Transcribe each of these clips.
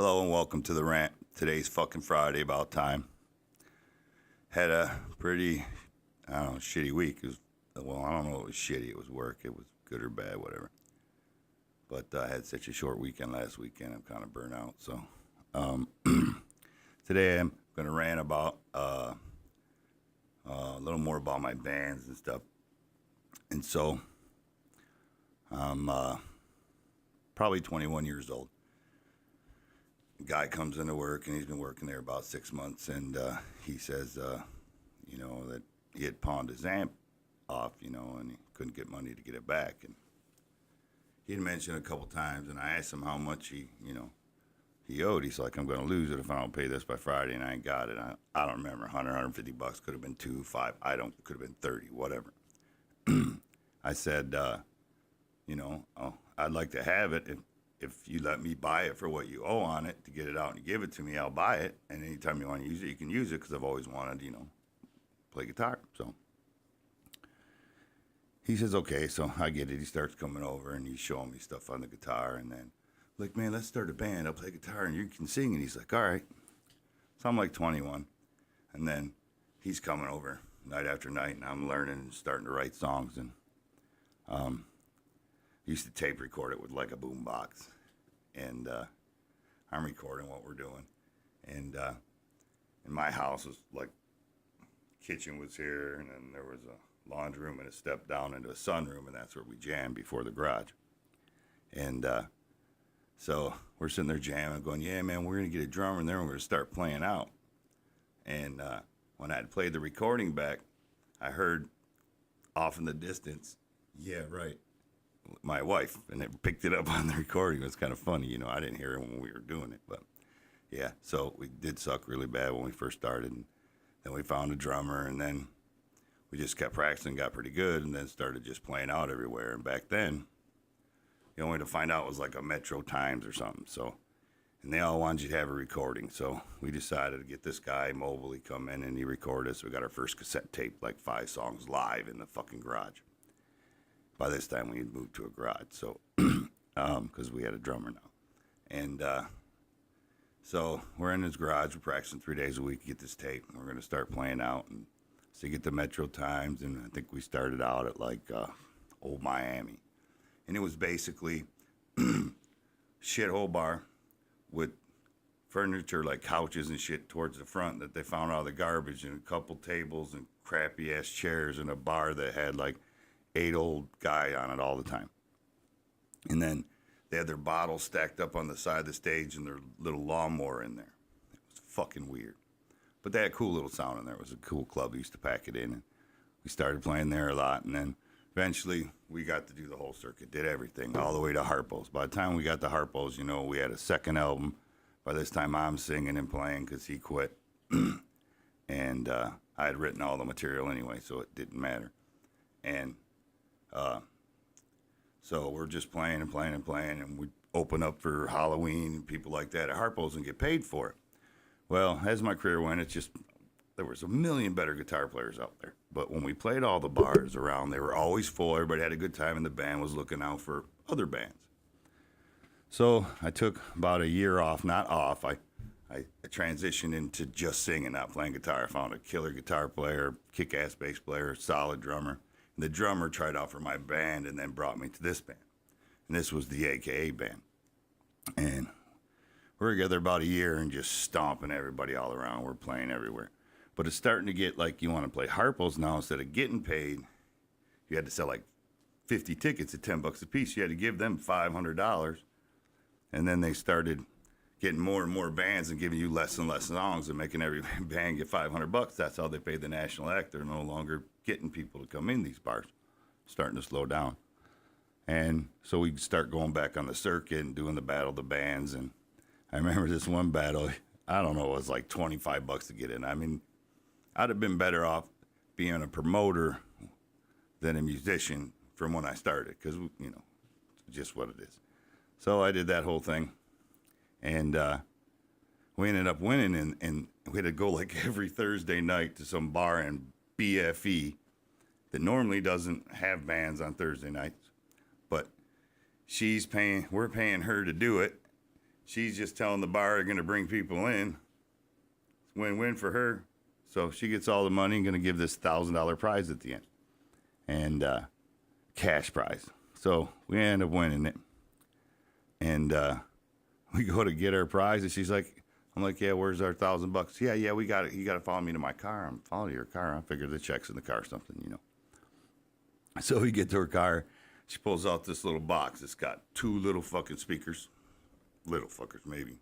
Hello and welcome to the Rant. Today's fucking Friday, about time. Had a pretty, shitty week. I don't know if it was shitty. It was work. It was good or bad, whatever. But I had such a short weekend last weekend. I'm kind of burnt out. So um, today I'm going to rant about a little more about my bands and stuff. And so I'm probably 21 years old. Guy comes into work and he's been working there about 6 months, and he says, that he had pawned his amp off, and he couldn't get money to get it back. And he had mentioned a couple times, and I asked him how much he owed. He's like, I'm going to lose it if I don't pay this by Friday, and I ain't got it. I don't remember, 100, 150 bucks, could have been 2, 5, could have been 30, whatever. I said, I'd like to have it if you let me buy it for what you owe on it to get it out and you give it to me, I'll buy it. And anytime you want to use it, you can use it, because I've always wanted, play guitar. So he says, okay, so I get it. He starts coming over and he's showing me stuff on the guitar. And then, like, man, let's start a band. I'll play guitar and you can sing. And he's like, all right. So I'm like 21. And then he's coming over night after night, and I'm learning and starting to write songs. And used to tape record it with like a boom box, and I'm recording what we're doing, and in my house was like, kitchen was here, and then there was a laundry room and a step down into a sunroom, and that's where we jammed before the garage. And so we're sitting there jamming, going, yeah, man, we're gonna get a drummer, and then we're gonna start playing out. And when I had played the recording back, I heard off in the distance, yeah, right, my wife, and it picked it up on the recording. It was kind of funny, I didn't hear it when we were doing it, but yeah, so we did suck really bad when we first started, and then we found a drummer, and then we just kept practicing, got pretty good, and then started just playing out everywhere. And back then, the only way to find out was like a Metro Times or something. So, and they all wanted you to have a recording, so we decided to get this guy Mobley come in, and he recorded us. We got our first cassette tape, like 5 songs live in the fucking garage. By this time, we had moved to a garage, so because we had a drummer now. And so we're in his garage. We're practicing 3 days a week to get this tape. We're going to start playing out. And so you get the Metro Times, and I think we started out at like Old Miami. And it was basically shithole bar with furniture like couches and shit towards the front that they found out of the garbage, and a couple tables and crappy-ass chairs, and a bar that had like 8 old guy on it all the time. And then they had their bottles stacked up on the side of the stage and their little lawnmower in there. It was fucking weird. But they had a cool little sound in there. It was a cool club. We used to pack it in, and we started playing there a lot. And then eventually we got to do the whole circuit, did everything, all the way to Harpo's. By the time we got to Harpo's, we had a second album. By this time I'm singing and playing because he quit. And I had written all the material anyway, so it didn't matter. And so we're just playing and playing and playing, and we open up for Halloween and people like that at Harpo's and get paid for it. Well, as my career went, there was a million better guitar players out there. But when we played all the bars around, they were always full. Everybody had a good time, and the band was looking out for other bands. So I took about a year off, not off. I transitioned into just singing, not playing guitar. I found a killer guitar player, kick-ass bass player, solid drummer. The drummer tried out for my band and then brought me to this band. And this was the AKA band. And we're together about a year and just stomping everybody all around. We're playing everywhere. But it's starting to get like you want to play Harpo's now. Instead of getting paid, you had to sell like 50 tickets at $10 a piece. You had to give them $500. And then they started getting more and more bands and giving you less and less songs and making every band get $500. That's how they paid the national act. They're no longer getting people to come in these bars, starting to slow down. And so we start going back on the circuit and doing the battle of the bands. And I remember this one battle, I don't know, it was like $25 to get in. I mean, I'd have been better off being a promoter than a musician from when I started, because, just what it is. So I did that whole thing. And we ended up winning, and we had to go like every Thursday night to some bar in BFE that normally doesn't have bands on Thursday nights. But we're paying her to do it. she's just telling the bar they're going to bring people in. It's win-win for her. So she gets all the money and going to give this $1,000 prize at the end. And cash prize. So we end up winning it. And we go to get our prize, and she's like, I'm like, yeah, where's our $1,000? Yeah, we got it. You got to follow me to my car. I'm following your car. I figured the check's in the car or something, you know. So we get to her car. She pulls out this little box. It's got 2 little fucking speakers. Little fuckers, maybe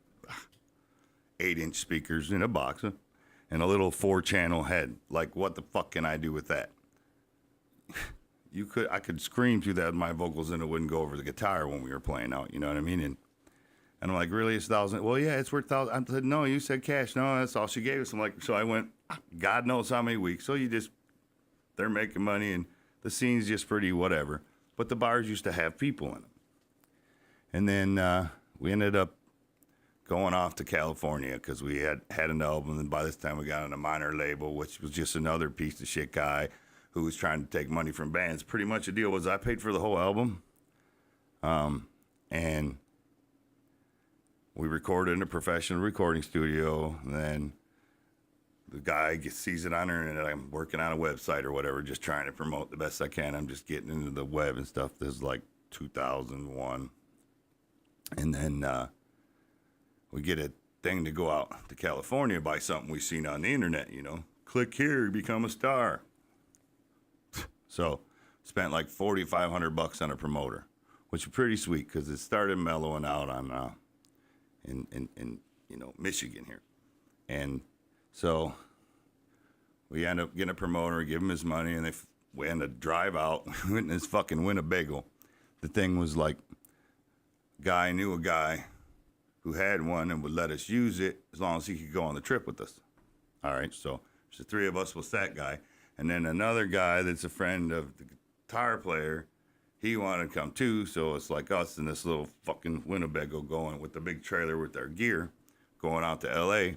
8-inch speakers in a box, and a little 4-channel head. Like, what the fuck can I do with that? I could scream through that with my vocals, and it wouldn't go over the guitar when we were playing out. You know what I mean? And I'm like, really, it's 1,000? Well, yeah, it's worth 1,000. I said, no, you said cash. No, that's all she gave us. I'm like, so I went, God knows how many weeks. So they're making money, and the scene's just pretty whatever. But the bars used to have people in them. And then we ended up going off to California because we had an album, and by this time we got on a minor label, which was just another piece of shit guy who was trying to take money from bands. Pretty much the deal was I paid for the whole album, and we recorded in a professional recording studio. And then the guy sees it on the internet. I'm working on a website or whatever, just trying to promote the best I can. I'm just getting into the web and stuff. This is like 2001. And then we get a thing to go out to California, buy something we seen on the internet, you know. Click here, become a star. So spent like $4,500 on a promoter, which was pretty sweet because it started mellowing out on in you know, Michigan here. And so we end up getting a promoter, give him his money, and we end up drive out. We went in this fucking Winnebago. The thing was like, guy knew a guy who had one and would let us use it as long as he could go on the trip with us. All right, so the 3 of us was that guy. And then another guy that's a friend of the guitar player, he wanted to come too, so it's like us in this little fucking Winnebago going with the big trailer with our gear going out to L.A.,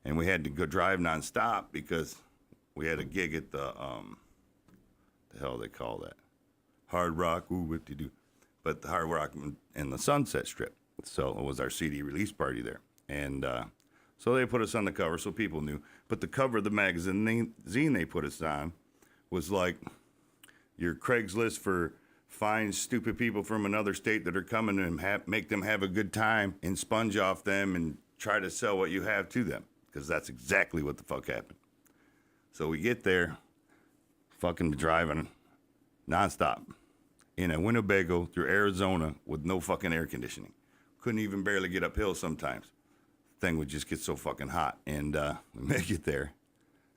and we had to go drive nonstop because we had a gig at the hell they call that? Hard Rock, ooh, what do? But the Hard Rock and the Sunset Strip. So it was our CD release party there. And so they put us on the cover so people knew. But the cover of the magazine they put us on was like your Craigslist for find stupid people from another state that are coming and make them have a good time and sponge off them and try to sell what you have to them. Because that's exactly what the fuck happened. So we get there, fucking driving nonstop in a Winnebago through Arizona with no fucking air conditioning. Couldn't even barely get uphill sometimes. Thing would just get so fucking hot. And we make it there.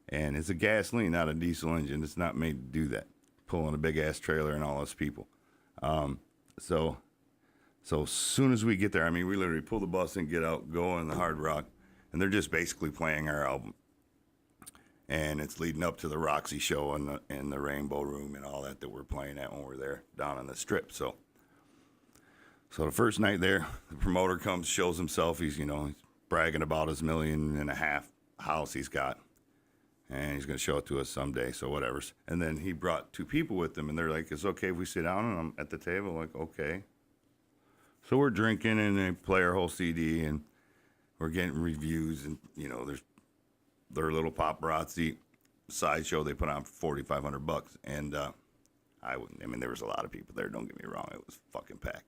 And it's a gasoline, not a diesel engine. It's not made to do that. Pulling a big ass trailer and all those people. So as soon as we get there, I mean, we literally pull the bus and get out, go in the Hard Rock. And they're just basically playing our album. And it's leading up to the Roxy show in the Rainbow Room and all that we're playing at when we're there down on the Strip. So the first night there, the promoter comes, shows himself. He's bragging about his $1.5 million house he's got. And he's going to show it to us someday, so whatever. And then he brought 2 people with him, and they're like, it's okay if we sit down? And I'm at the table, like, okay. So we're drinking, and they play our whole CD, and we're getting reviews, and, there's their little paparazzi sideshow they put on for $4,500. And there was a lot of people there, don't get me wrong. It was fucking packed.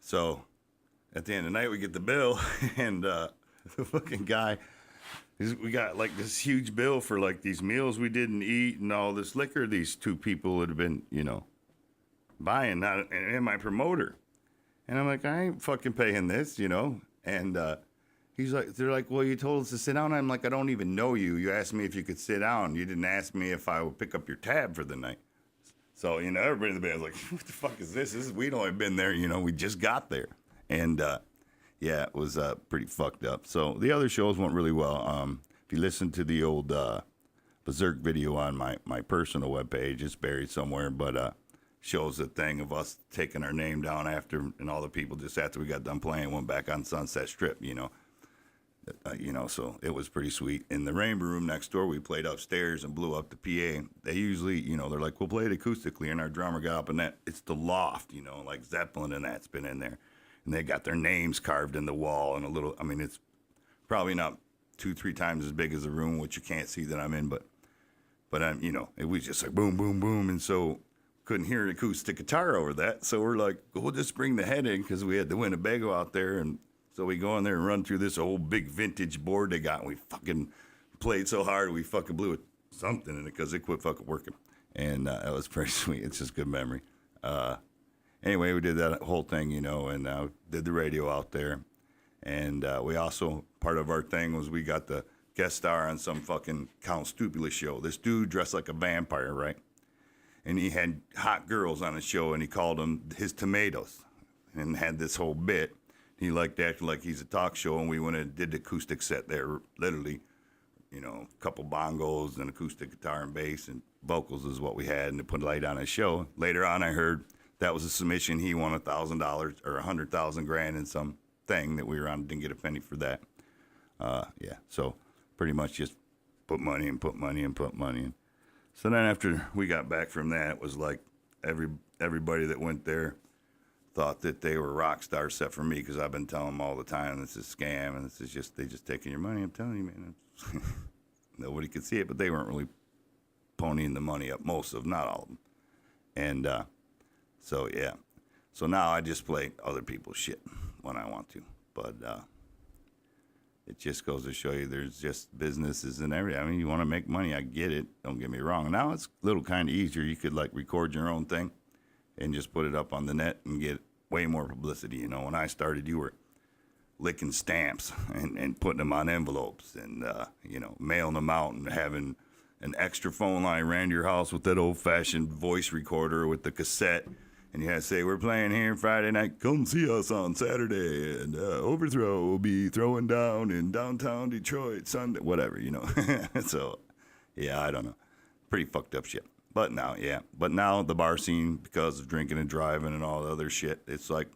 So at the end of the night, we get the bill, and the fucking guy, we got like this huge bill for like these meals we didn't eat and all this liquor these 2 people had been, buying, and my promoter. And I'm like, I ain't fucking paying this, And they're like, well, you told us to sit down. I'm like, I don't even know you. You asked me if you could sit down. You didn't ask me if I would pick up your tab for the night. So, everybody in the band's like, what the fuck is this? We'd only been there, we just got there. And, yeah, it was pretty fucked up. So the other shows went really well. If you listen to the old Berserk video on my personal webpage, it's buried somewhere, but shows the thing of us taking our name down after, and all the people just after we got done playing went back on Sunset Strip, so it was pretty sweet. In the Rainbow Room next door, we played upstairs and blew up the PA. They usually, they're like, we'll play it acoustically, and our drummer got up, and it's the loft, like Zeppelin and that's been in there. and they got their names carved in the wall and a little. I mean, it's probably not 2-3 times as big as the room, which you can't see that I'm in, but I'm, it was just like boom, boom, boom, and so couldn't hear an acoustic guitar over that. So we're like, we'll just bring the head in because we had the Winnebago out there, and so we go in there and run through this old big vintage board they got, and we fucking played so hard we fucking blew something in it because it quit fucking working, and that was pretty sweet. It's just good memory. Anyway, we did that whole thing, and did the radio out there, and we also, part of our thing was we got the guest star on some fucking Count Stupula show. This dude dressed like a vampire, right? And he had hot girls on his show, and he called them his tomatoes, and had this whole bit. He liked acting like he's a talk show, and we went and did the acoustic set there, literally, a couple bongos and acoustic guitar and bass and vocals is what we had, and to put light on his show. Later on, I heard that was a submission. He won $1,000 or 100,000 grand in some thing that we were on. Didn't get a penny for that. Yeah, so pretty much just put money and put money and put money in. So then after we got back from that, it was like everybody that went there thought that they were rock stars, except for me, because I've been telling them all the time this is a scam and this is just they just taking your money. I'm telling you, man. Nobody could see it, but they weren't really ponying the money up. Most of, not all of them. And so yeah, so now I just play other people's shit when I want to, but it just goes to show you there's just businesses and everything. I mean, you want to make money, I get it. Don't get me wrong. Now it's a little kind of easier. You could like record your own thing and just put it up on the net and get way more publicity. When I started, you were licking stamps and putting them on envelopes and, mailing them out and having an extra phone line ran to your house with that old-fashioned voice recorder with the cassette. And you had to say, we're playing here Friday night. Come see us on Saturday. And Overthrow will be throwing down in downtown Detroit Sunday. Whatever, So, yeah, I don't know. Pretty fucked up shit. But now, yeah. But now the bar scene, because of drinking and driving and all the other shit, it's like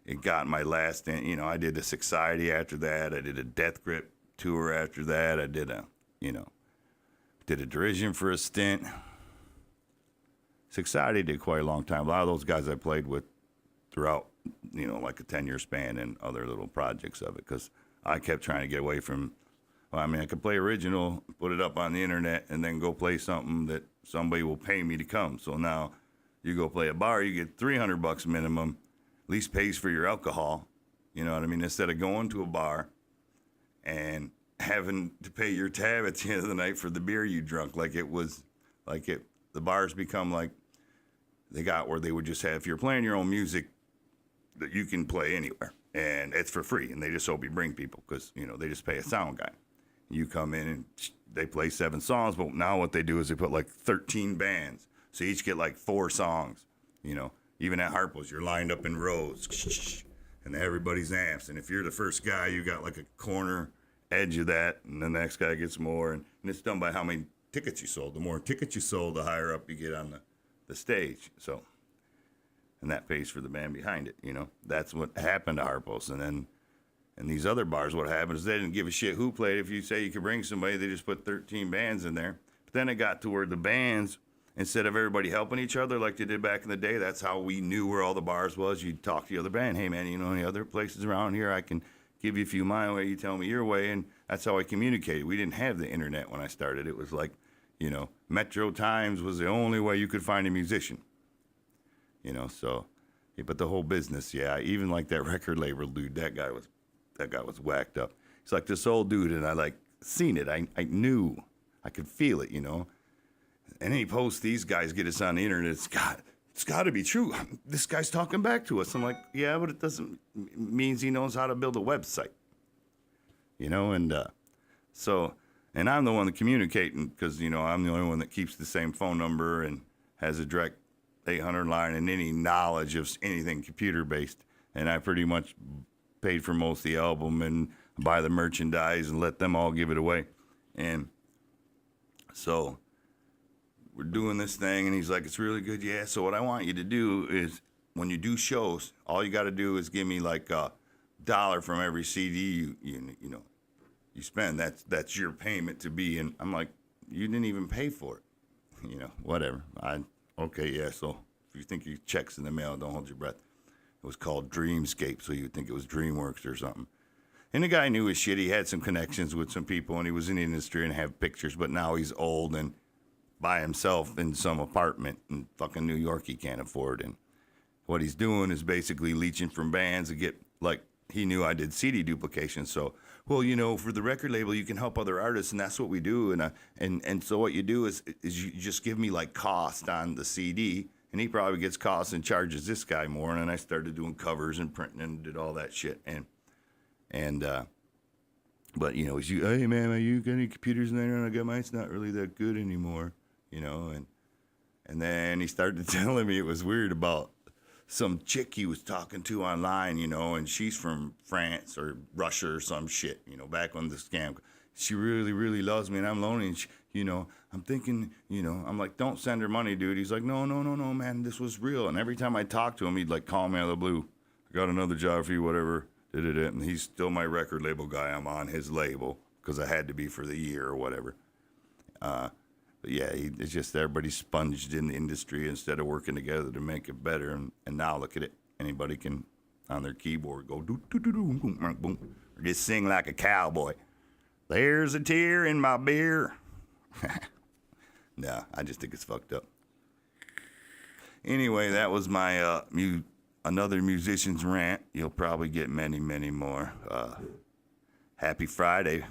it got my last, I did a Society after that. I did a Death Grip tour after that. I did did a Derision for a stint. Society did quite a long time. A lot of those guys I played with throughout, like a 10-year span and other little projects of it, because I kept trying to get away from, I could play original, put it up on the internet, and then go play something that somebody will pay me to come. So now you go play a bar, you get $300 minimum, at least pays for your alcohol. You know what I mean? Instead of going to a bar and having to pay your tab at the end of the night for the beer you drunk. The bars become like they got where they would just have, if you're playing your own music, that you can play anywhere and it's for free. And they just hope you bring people because, they just pay a sound guy. You come in and they play 7 songs, but now what they do is they put like 13 bands. So each get like 4 songs, even at Harpo's, you're lined up in rows and everybody's amps. And if you're the first guy, you got like a corner edge of that, and the next guy gets more, and it's done by how many tickets you sold. The more tickets you sold, the higher up you get on the stage. So, and that pays for the band behind it. That's what happened to Harpo's. And then in these other bars, what happened is they didn't give a shit who played. If you say you could bring somebody, they just put 13 bands in there. But then it got to where the bands, instead of everybody helping each other like they did back in the day, that's how we knew where all the bars was. You'd talk to the other band, hey man, any other places around here I can give you a few my way, you tell me your way, and that's how I communicated. We didn't have the internet when I started. It was like, Metro Times was the only way you could find a musician. So, yeah, but the whole business, yeah, even like that record label dude, that guy was whacked up. He's like this old dude, and I seen it. I knew, I could feel it, And then he posts, these guys get us on the internet. It's got to be true. This guy's talking back to us. I'm like, yeah, but it doesn't means he knows how to build a website, and so, and I'm the one that communicating because, I'm the only one that keeps the same phone number and has a direct 800 line and any knowledge of anything computer based. And I pretty much paid for most of the album and buy the merchandise and let them all give it away. And so we're doing this thing, and he's like, it's really good. Yeah. So what I want you to do is when you do shows, all you got to do is give me like $1 from every CD you spend. That's your payment to be. And I'm like, you didn't even pay for it. Whatever. Okay. Yeah. So if you think your check's in the mail, don't hold your breath. It was called Dreamscape, so you'd think it was DreamWorks or something. And the guy knew his shit. He had some connections with some people, and he was in the industry and have pictures. But now he's old and by himself in some apartment in fucking New York he can't afford. And what he's doing is basically leeching from bands to get, like, he knew I did CD duplication. So, well, you know, for the record label, you can help other artists, and that's what we do. And so what you do is you just give me, like, cost on the CD, and he probably gets cost and charges this guy more. And then I started doing covers and printing and did all that shit. But, you know, he's, hey, man, you got any computers in there? And I go, mine's not really that good anymore, you know. And then he started telling me it was weird about some chick he was talking to online, you know, and she's from France or Russia or some shit, you know, back when the scam. She really, really loves me, and I'm lonely, and she, you know, I'm thinking, you know, I'm like, don't send her money, dude. He's like, no, man, this was real. And every time I talk to him, he'd, like, call me out of the blue. I got another job for you, whatever. And he's still my record label guy. I'm on his label because I had to be for the year or whatever. But yeah, it's just everybody sponged in the industry instead of working together to make it better. And now look at it. Anybody can, on their keyboard, go do do do do boom boom boom, or just sing like a cowboy. There's a tear in my beer. Nah, I just think it's fucked up. Anyway, that was my another musician's rant. You'll probably get many, many more. Happy Friday.